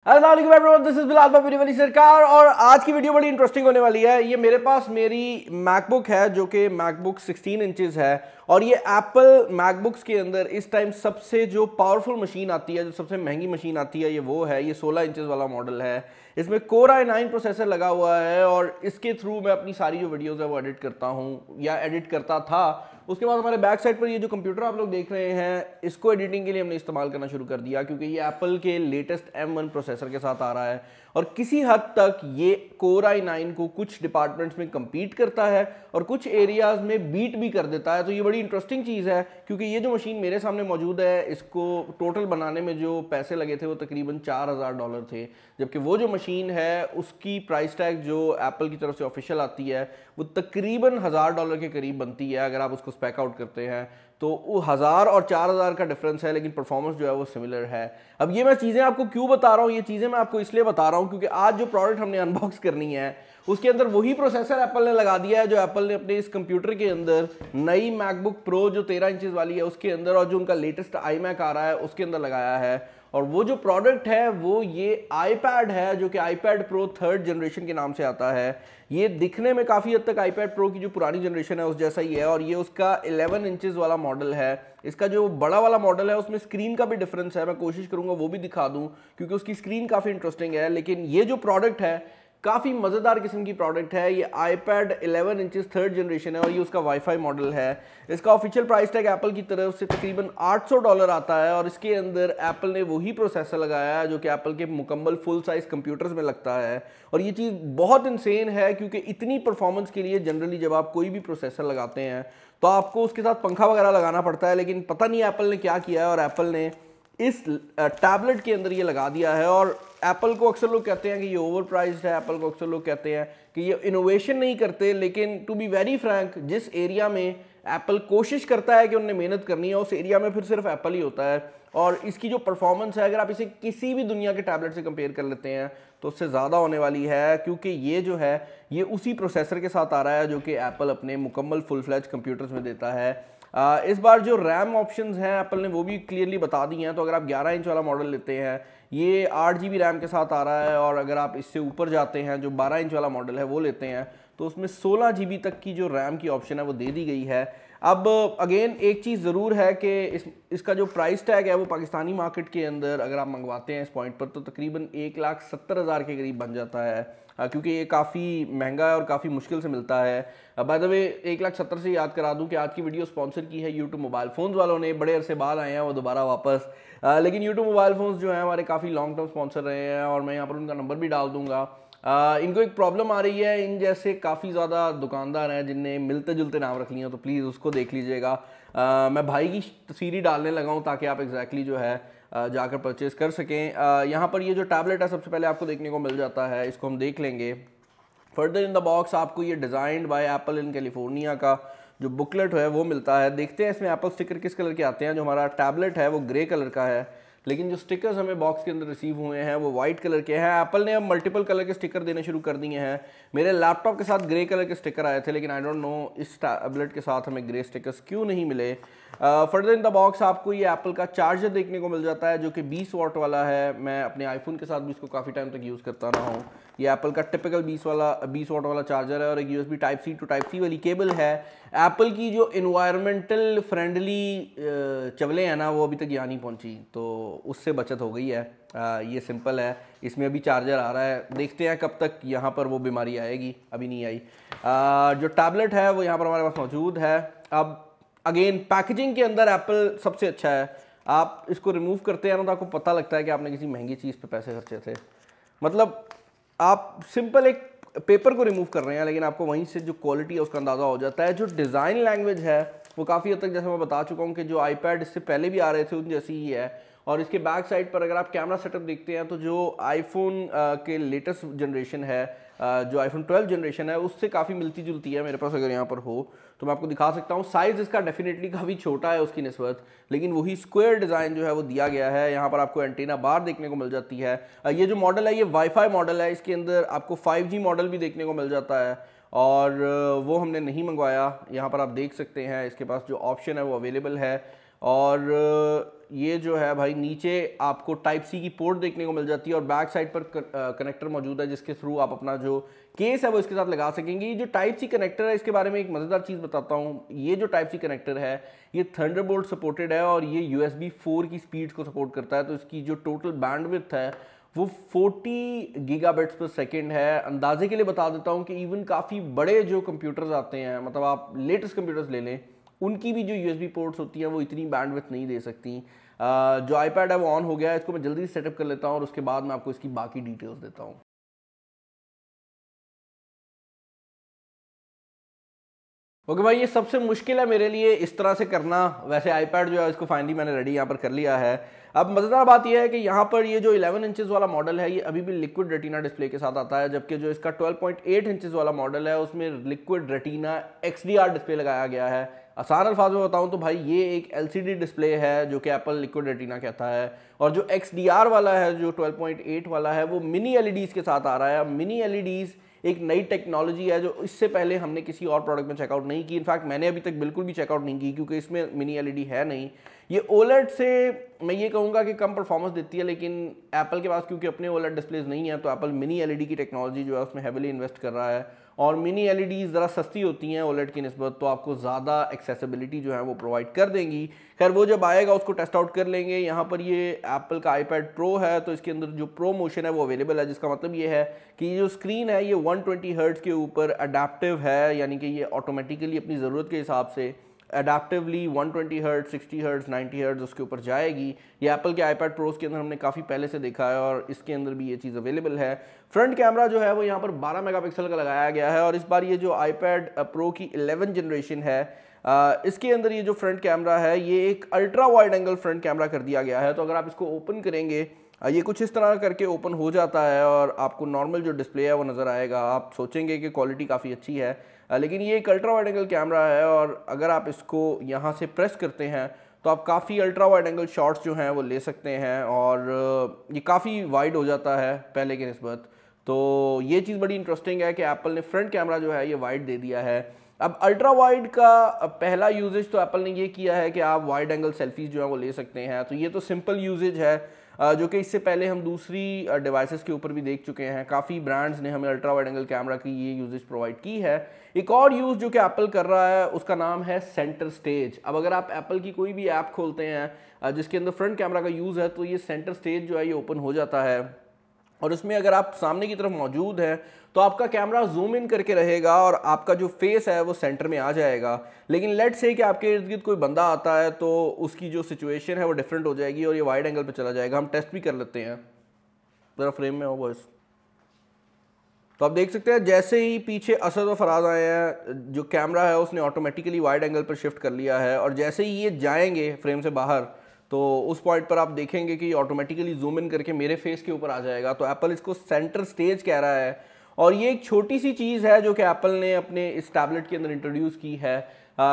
This is Bilal भाई सरकार। और आज की वीडियो बड़ी इंटरेस्टिंग होने वाली है। ये मेरे पास मेरी मैकबुक है जो कि मैकबुक 16 इंचेस है और ये एप्पल मैकबुक्स के अंदर इस टाइम सबसे जो पावरफुल मशीन आती है, जो सबसे महंगी मशीन आती है, ये वो है। ये 16 इंचेस वाला मॉडल है। इसमें Core i9 प्रोसेसर लगा हुआ है और इसके थ्रू मैं अपनी सारी जो वीडियोस है वो एडिट करता हूँ या एडिट करता था। उसके बाद हमारे बैक साइड पर ये जो कंप्यूटर आप लोग देख रहे हैं, इसको एडिटिंग के लिए हमने इस्तेमाल करना शुरू कर दिया क्योंकि ये एप्पल के लेटेस्ट M1 प्रोसेसर के साथ आ रहा है और किसी हद तक ये Core i9 को कुछ डिपार्टमेंट्स में compete करता है और कुछ एरियाज में बीट भी कर देता है। तो ये बड़ी इंटरेस्टिंग चीज़ है क्योंकि ये जो मशीन मेरे सामने मौजूद है, इसको टोटल बनाने में जो पैसे लगे थे वो तकरीबन $4000 थे, जबकि वो जो मशीन है उसकी प्राइस टैग जो एप्पल की तरफ से ऑफिशियल आती है वो तकरीबन $1000 के करीब बनती है। अगर आप उसको स्पेक आउट करते हैं तो वो 1000 और 4000 का डिफरेंस है, लेकिन परफॉर्मेंस जो है वो सिमिलर है। अब ये मैं चीज़ें आपको क्यों बता रहा हूँ, ये चीज़ें मैं आपको इसलिए बता रहा हूँ क्योंकि आज जो प्रोडक्ट हमने अनबॉक्स करनी है उसके अंदर वही प्रोसेसर एप्पल ने लगा दिया है जो एप्पल ने अपने इस कंप्यूटर के अंदर नई मैकबुक प्रो जो 13 इंचेस वाली है उसके अंदर और जो उनका लेटेस्ट iMac आ रहा है उसके अंदर लगाया है। और वो जो प्रोडक्ट है वो ये iPad है जो कि iPad Pro 3rd जनरेशन के नाम से आता है। ये दिखने में काफ़ी हद तक iPad Pro की जो पुरानी जनरेशन है उस जैसा ही है और ये उसका 11 इंचेस वाला मॉडल है। इसका जो बड़ा वाला मॉडल है उसमें स्क्रीन का भी डिफरेंस है, मैं कोशिश करूंगा वो भी दिखा दूं क्योंकि उसकी स्क्रीन काफ़ी इंटरेस्टिंग है। लेकिन ये जो प्रोडक्ट है काफ़ी मज़ेदार किस्म की प्रोडक्ट है। ये iPad 11 इंचेस 3rd जनरेशन है और ये उसका वाईफाई मॉडल है। इसका ऑफिशियल प्राइस टैग एप्पल की तरफ से तकरीबन $800 आता है और इसके अंदर एप्पल ने वही प्रोसेसर लगाया है जो कि एप्पल के मुकम्मल फुल साइज कंप्यूटर्स में लगता है। और ये चीज़ बहुत इंसेन है क्योंकि इतनी परफॉर्मेंस के लिए जनरली जब आप कोई भी प्रोसेसर लगाते हैं तो आपको उसके साथ पंखा वगैरह लगाना पड़ता है, लेकिन पता नहीं एप्पल ने क्या किया है और एप्पल ने इस टैबलेट के अंदर ये लगा दिया है। और एप्पल को अक्सर लोग कहते हैं कि ये ओवर प्राइस्ड है, एप्पल को अक्सर लोग कहते हैं कि ये इनोवेशन नहीं करते, लेकिन टू बी वेरी फ्रैंक जिस एरिया में एप्पल कोशिश करता है कि उन्हें मेहनत करनी है उस एरिया में फिर सिर्फ एप्पल ही होता है। और इसकी जो परफॉर्मेंस है अगर आप इसे किसी भी दुनिया के टैबलेट से कंपेयर कर लेते हैं तो उससे ज़्यादा होने वाली है क्योंकि ये जो है ये उसी प्रोसेसर के साथ आ रहा है जो कि एप्पल अपने मुकम्मल फुल फ्लैज कंप्यूटर्स में देता है। इस बार जो रैम ऑप्शंस हैं एप्पल ने वो भी क्लियरली बता दी हैं। तो अगर आप 11 इंच वाला मॉडल लेते हैं ये 8 GB रैम के साथ आ रहा है और अगर आप इससे ऊपर जाते हैं जो 12 इंच वाला मॉडल है वो लेते हैं तो उसमें 16 GB तक की जो रैम की ऑप्शन है वो दे दी गई है। अब अगेन एक चीज़ ज़रूर है कि इसका जो प्राइस टैग है वो पाकिस्तानी मार्केट के अंदर अगर आप मंगवाते हैं इस पॉइंट पर तो तकरीबन 1,70,000 के करीब बन जाता है क्योंकि ये काफ़ी महंगा है और काफ़ी मुश्किल से मिलता है। बाय द वे 1,70,000 से याद करा दूं कि आज की वीडियो स्पॉन्सर की है यूट्यूब मोबाइल फ़ोन्स वालों ने। बड़े अरसे बाद आए हैं वो दोबारा वापस, लेकिन यूट्यूब मोबाइल फ़ोन्स जो हैं हमारे काफ़ी लॉन्ग टर्म स्पॉन्सर रहे हैं और मैं यहाँ पर उनका नंबर भी डाल दूंगा। इनको एक प्रॉब्लम आ रही है, इन जैसे काफ़ी ज़्यादा दुकानदार हैं जिनने मिलते जुलते नाम रख लिए हैं तो प्लीज़ उसको देख लीजिएगा। मैं भाई की तस्वीर ही डालने लगा हूँ ताकि आप एग्जैक्टली जो है जाकर परचेज़ कर सकें। यहाँ पर ये जो टैबलेट है सबसे पहले आपको देखने को मिल जाता है, इसको हम देख लेंगे। फर्दर इन द बॉक्स आपको ये designed bye apple in California का जो बुकलेट है वो मिलता है। देखते हैं इसमें एप्पल स्टिकर किस कलर के आते हैं। जो हमारा टैबलेट है वो ग्रे कलर का है, लेकिन जो स्टिकर्स हमें बॉक्स के अंदर रिसीव हुए हैं वो वाइट कलर के हैं। एप्पल ने अब मल्टीपल कलर के स्टिकर देने शुरू कर दिए हैं। मेरे लैपटॉप के साथ ग्रे कलर के स्टिकर आए थे, लेकिन आई डोंट नो इस टैबलेट के साथ हमें ग्रे स्टिकर्स क्यों नहीं मिले। फर्दर इन द बॉक्स आपको ये एप्पल का चार्जर देखने को मिल जाता है जो कि 20 वाट वाला है। मैं अपने आईफोन के साथ भी इसको काफ़ी टाइम तक यूज़ करता रहा हूँ। ये एप्पल का टिपिकल 20 वाट वाला चार्जर है और एक USB Type-C to Type-C वाली केबल है। एप्पल की जो इन्वायरमेंटल फ्रेंडली चवलें हैं ना वो अभी तक यहाँ नहीं पहुँची, तो उससे बचत हो गई है। ये सिंपल है, इसमें अभी चार्जर आ रहा है, देखते हैं कब तक यहाँ पर वो बीमारी आएगी, अभी नहीं आई। जो टैबलेट है वो यहाँ पर हमारे पास मौजूद है। अब अगेन पैकेजिंग के अंदर एप्पल सबसे अच्छा है। आप इसको रिमूव करते हैं ना तो आपको पता लगता है कि आपने किसी महंगी चीज़ पे पैसे खर्चे थे। मतलब आप सिंपल एक पेपर को रिमूव कर रहे हैं लेकिन आपको वहीं से जो क्वालिटी है उसका अंदाज़ा हो जाता है। जो डिज़ाइन लैंग्वेज है वो काफ़ी हद तक जैसे मैं बता चुका हूँ कि जो iPad इससे पहले भी आ रहे थे उन जैसी ही है। और इसके बैक साइड पर अगर आप कैमरा सेटअप देखते हैं तो जो आईफोन के लेटेस्ट जनरेशन है, जो आईफोन 12 जनरेशन है उससे काफ़ी मिलती जुलती है। मेरे पास अगर यहाँ पर हो तो मैं आपको दिखा सकता हूँ। साइज़ इसका डेफिनेटली काफ़ी छोटा है उसकी निस्बत, लेकिन वही स्क्वायर डिज़ाइन जो है वो दिया गया है। यहाँ पर आपको एंटीना बार देखने को मिल जाती है। ये जो मॉडल है ये वाईफाई मॉडल है, इसके अंदर आपको 5G मॉडल भी देखने को मिल जाता है और वो हमने नहीं मंगवाया। यहाँ पर आप देख सकते हैं इसके पास जो ऑप्शन है वो अवेलेबल है। और ये जो है भाई नीचे आपको टाइप सी की पोर्ट देखने को मिल जाती है और बैक साइड पर कनेक्टर मौजूद है जिसके थ्रू आप अपना जो केस है वो इसके साथ लगा सकेंगे। ये जो टाइप सी कनेक्टर है इसके बारे में एक मज़ेदार चीज़ बताता हूँ। ये जो टाइप सी कनेक्टर है ये थंडरबोल्ट सपोर्टेड है और ये USB 4 की स्पीड को सपोर्ट करता है। तो इसकी जो टोटल बैंडविड्थ है वो 40 गीगाबिट्स पर सेकेंड है। अंदाजे के लिए बता देता हूँ कि इवन काफ़ी बड़े जो कंप्यूटर्स आते हैं, मतलब आप लेटेस्ट कंप्यूटर्स ले लें, उनकी भी जो USB पोर्ट्स होती हैं वो इतनी बैंडविड्थ नहीं दे सकती। जो आईपैड है वो ऑन हो गया है, इसको मैं जल्दी से सेटअप कर लेता हूँ और उसके बाद मैं आपको इसकी बाकी डिटेल्स देता हूँ। ओके भाई, ये सबसे मुश्किल है मेरे लिए इस तरह से करना। वैसे आईपैड जो है इसको फाइनली मैंने रेडी यहाँ पर कर लिया है। अब मज़ेदार बात यह है कि यहाँ पर ये जो 11 इंचेस वाला मॉडल है ये अभी भी लिक्विड रेटिना डिस्प्ले के साथ आता है, जबकि जो इसका 12.8 इंचेस वाला मॉडल है उसमें लिक्विड रेटिना XDR डिस्प्ले लगाया गया है। आसान अल्फाज में बताऊँ तो भाई ये एक LCD डिस्प्ले है जो कि एप्पल लिक्विड रेटिना कहता है, और जो XDR वाला है जो 12.8 वाला है वो मिनी LEDs के साथ आ रहा है। मिनी LEDs एक नई टेक्नोलॉजी है जो इससे पहले हमने किसी और प्रोडक्ट में चेकआउट नहीं की। इनफैक्ट मैंने अभी तक बिल्कुल भी चेकआउट नहीं की क्योंकि इसमें मिनी एलईडी है नहीं। ये OLED से मैं ये कहूँगा कि कम परफॉर्मेंस देती है, लेकिन एप्पल के पास क्योंकि अपने OLED डिस्प्लेज नहीं है तो एप्पल मिनी एलईडी की टेक्नोलॉजी जो है उसमें हेविली इन्वेस्ट कर रहा है। और मिनी एलईडीज़ ज़रा सस्ती होती हैं OLED की निस्बत, तो आपको ज़्यादा एक्सेसिबिलिटी जो है वो प्रोवाइड कर देंगी। खैर वो जब आएगा उसको टेस्ट आउट कर लेंगे। यहाँ पर ये एप्पल का iPad Pro है तो इसके अंदर जो प्रो मोशन है वो अवेलेबल है, जिसका मतलब ये है कि ये जो स्क्रीन है ये 120 हर्ट्ज़ के ऊपर अडेप्टिव है, यानी कि ये ऑटोमेटिकली अपनी ज़रूरत के हिसाब से अडेप्टिवली 120 हर्ट्ज़, 60 हर्ट्ज़, 90 हर्ट्ज़ उसके ऊपर जाएगी। ये एप्पल के iPad Pros के अंदर हमने काफ़ी पहले से देखा है और इसके अंदर भी ये चीज़ अवेलेबल है। फ्रंट कैमरा जो है वो यहाँ पर 12 मेगापिक्सल का लगाया गया है और इस बार ये जो iPad Pro की 11 जनरेशन है इसके अंदर ये जो फ्रंट कैमरा है ये एक ultra wide angle front camera कर दिया गया है। तो अगर आप इसको ओपन करेंगे ये कुछ इस तरह करके ओपन हो जाता है और आपको नॉर्मल जो डिस्प्ले है वो नज़र आएगा। आप सोचेंगे कि क्वालिटी काफ़ी अच्छी है, लेकिन ये एक अल्ट्रा वाइड एंगल कैमरा है और अगर आप इसको यहाँ से प्रेस करते हैं तो आप काफ़ी अल्ट्रा वाइड एंगल शॉट्स जो हैं वो ले सकते हैं और ये काफ़ी वाइड हो जाता है पहले की निस्बत। तो ये चीज़ बड़ी इंटरेस्टिंग है कि एप्पल ने फ्रंट कैमरा जो है ये वाइड दे दिया है। अब अल्ट्रा वाइड का पहला यूजेज तो एप्पल ने ये किया है कि आप वाइड एंगल सेल्फीज जो है वो ले सकते हैं। तो ये तो सिंपल यूजेज है जो कि इससे पहले हम दूसरी डिवाइसेस के ऊपर भी देख चुके हैं। काफ़ी ब्रांड्स ने हमें अल्ट्रा वाइड एंगल कैमरा की ये यूजेज प्रोवाइड की है। एक और यूज़ जो कि एप्पल कर रहा है उसका नाम है सेंटर स्टेज। अब अगर आप एप्पल की कोई भी ऐप खोलते हैं जिसके अंदर फ्रंट कैमरा का यूज़ है तो ये सेंटर स्टेज जो है ये ओपन हो जाता है और उसमें अगर आप सामने की तरफ मौजूद हैं तो आपका कैमरा जूम इन करके रहेगा और आपका जो फेस है वो सेंटर में आ जाएगा। लेकिन लेट से कि आपके इर्द गिर्द कोई बंदा आता है तो उसकी जो सिचुएशन है वो डिफरेंट हो जाएगी और ये वाइड एंगल पे चला जाएगा। हम टेस्ट भी कर लेते हैं, ज़रा फ्रेम में हो बॉयस। तो आप देख सकते हैं जैसे ही पीछे असद और फराज आए हैं जो कैमरा है उसने ऑटोमेटिकली वाइड एंगल पर शिफ्ट कर लिया है और जैसे ही ये जाएंगे फ्रेम से बाहर तो उस पॉइंट पर आप देखेंगे कि ऑटोमेटिकली जूम इन करके मेरे फेस के ऊपर आ जाएगा। तो एप्पल इसको सेंटर स्टेज कह रहा है और ये एक छोटी सी चीज़ है जो कि एप्पल ने अपने इस टैबलेट के अंदर इंट्रोड्यूस की है।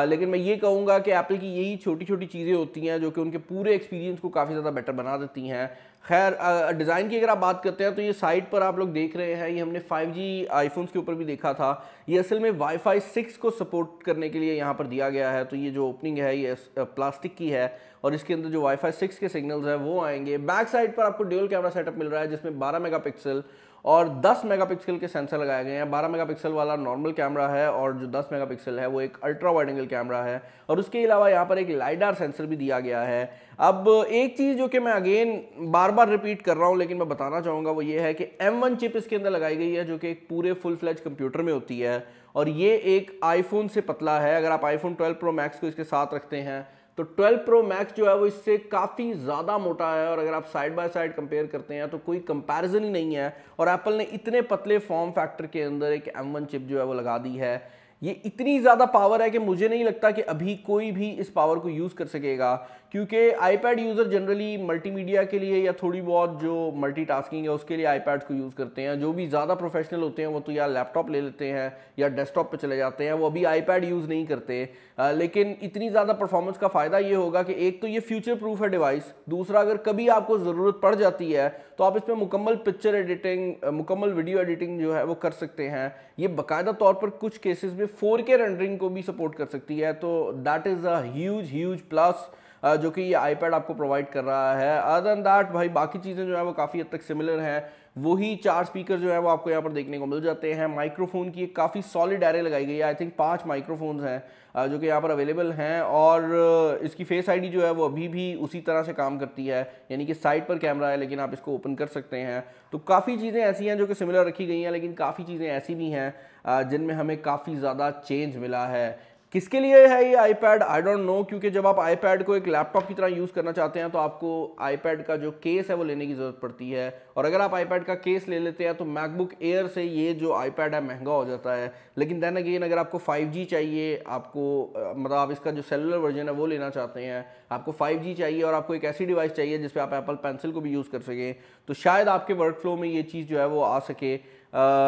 लेकिन मैं ये कहूँगा कि एप्पल की यही छोटी छोटी चीज़ें होती हैं जो कि उनके पूरे एक्सपीरियंस को काफ़ी ज़्यादा बेटर बना देती हैं। खैर डिज़ाइन की अगर आप बात करते हैं तो ये साइड पर आप लोग देख रहे हैं ये हमने 5G आईफोन्स के ऊपर भी देखा था। ये असल में वाईफाई 6 को सपोर्ट करने के लिए यहाँ पर दिया गया है। तो ये जो ओपनिंग है ये प्लास्टिक की है और इसके अंदर जो वाईफाई 6 के सिग्नल्स हैं वो आएंगे। बैक साइड पर आपको ड्यूल कैमरा सेटअप मिल रहा है जिसमें 12 मेगापिक्सल और 10 मेगापिक्सल के सेंसर लगाए गए हैं। 12 मेगापिक्सल वाला नॉर्मल कैमरा है और जो 10 मेगापिक्सल है वो एक अल्ट्रा वाइड एंगल कैमरा है और उसके अलावा यहाँ पर एक लाइडार सेंसर भी दिया गया है। अब एक चीज़ जो कि मैं अगेन बार बार रिपीट कर रहा हूँ लेकिन मैं बताना चाहूँगा वो ये है कि M1 चिप इसके अंदर लगाई गई है जो कि एक पूरे फुल फ्लैज कंप्यूटर में होती है और ये एक आईफोन से पतला है। अगर आप आईफोन 12 Pro Max को इसके साथ रखते हैं तो 12 Pro Max जो है वो इससे काफ़ी ज़्यादा मोटा है और अगर आप साइड बाय साइड कंपेयर करते हैं तो कोई कंपैरिजन ही नहीं है। और एप्पल ने इतने पतले फॉर्म फैक्टर के अंदर एक M1 चिप जो है वो लगा दी है। ये इतनी ज़्यादा पावर है कि मुझे नहीं लगता कि अभी कोई भी इस पावर को यूज़ कर सकेगा, क्योंकि iPad यूज़र जनरली मल्टीमीडिया के लिए या थोड़ी बहुत जो मल्टीटास्किंग है उसके लिए iPads को यूज़ करते हैं। जो भी ज़्यादा प्रोफेशनल होते हैं वो तो या लैपटॉप ले लेते हैं या डेस्कटॉप पे चले जाते हैं, वो अभी iPad यूज़ नहीं करते। लेकिन इतनी ज़्यादा परफॉर्मेंस का फ़ायदा ये होगा कि एक तो ये फ्यूचर प्रूफ है डिवाइस, दूसरा अगर कभी आपको ज़रूरत पड़ जाती है तो आप इसमें मुकम्मल पिक्चर एडिटिंग, मुकम्मल वीडियो एडिटिंग जो है वो कर सकते हैं। ये बाकायदा तौर पर कुछ केसेस में 4K रेंडरिंग को भी सपोर्ट कर सकती है। तो that is a huge plus. जो कि ये आईपैड आपको प्रोवाइड कर रहा है। अदर देन दैट भाई बाकी चीज़ें जो है वो काफ़ी हद तक सिमिलर हैं। वही 4 स्पीकर जो है वो आपको यहाँ पर देखने को मिल जाते हैं। माइक्रोफोन की एक काफ़ी सॉलिड एरे लगाई गई है। आई थिंक 5 माइक्रोफोन्स हैं जो कि यहाँ पर अवेलेबल हैं, और इसकी फेस आईडी जो है वो अभी भी उसी तरह से काम करती है, यानी कि साइड पर कैमरा है लेकिन आप इसको ओपन कर सकते हैं। तो काफ़ी चीज़ें ऐसी हैं जो कि सिमिलर रखी गई हैं, लेकिन काफ़ी चीज़ें ऐसी भी हैं जिनमें हमें काफ़ी ज़्यादा चेंज मिला है। किसके लिए है ये आईपैड, आई डोंट नो, क्योंकि जब आप आईपैड को एक लैपटॉप की तरह यूज़ करना चाहते हैं तो आपको आईपैड का जो केस है वो लेने की ज़रूरत पड़ती है, और अगर आप आईपैड का केस ले लेते हैं तो मैकबुक एयर से ये जो आईपैड है महंगा हो जाता है। लेकिन देन अगेन अगर आपको 5G चाहिए, आपको मतलब आप इसका जो सेलुलर वर्जन है वो लेना चाहते हैं, आपको 5G चाहिए और आपको एक ऐसी डिवाइस चाहिए जिस पर आप एप्पल पेंसिल को भी यूज़ कर सकें, तो शायद आपके वर्क फ्लो में ये चीज़ जो है वो आ सके।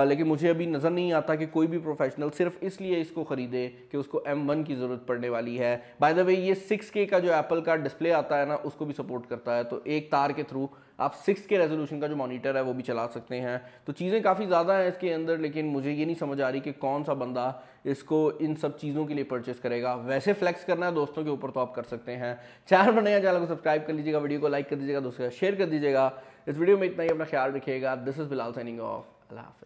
लेकिन मुझे अभी नज़र नहीं आता कि कोई भी प्रोफेशनल सिर्फ इसलिए इसको ख़रीदे कि उसको M1 की ज़रूरत पड़ने वाली है। बाय द वे ये 6K का जो एप्पल का डिस्प्ले आता है ना उसको भी सपोर्ट करता है, तो एक तार के थ्रू आप 6K रेजोल्यूशन का जो मॉनिटर है वो भी चला सकते हैं। तो चीज़ें काफ़ी ज़्यादा हैं इसके अंदर, लेकिन मुझे ये नहीं समझ आ रही कि कौन सा बंदा इसको इन सब चीज़ों के लिए परचेस करेगा। वैसे फ्लेक्स करना है दोस्तों के ऊपर तो आप कर सकते हैं। चैनल पर नया, चैनल को सब्सक्राइब कर लीजिएगा, वीडियो को लाइक कर दीजिएगा, दोस्तों शेयर कर दीजिएगा। इस वीडियो में इतना ही, अपना ख्याल रखिएगा। This is Bilal signing off. अल्लाह हाफ़िज़।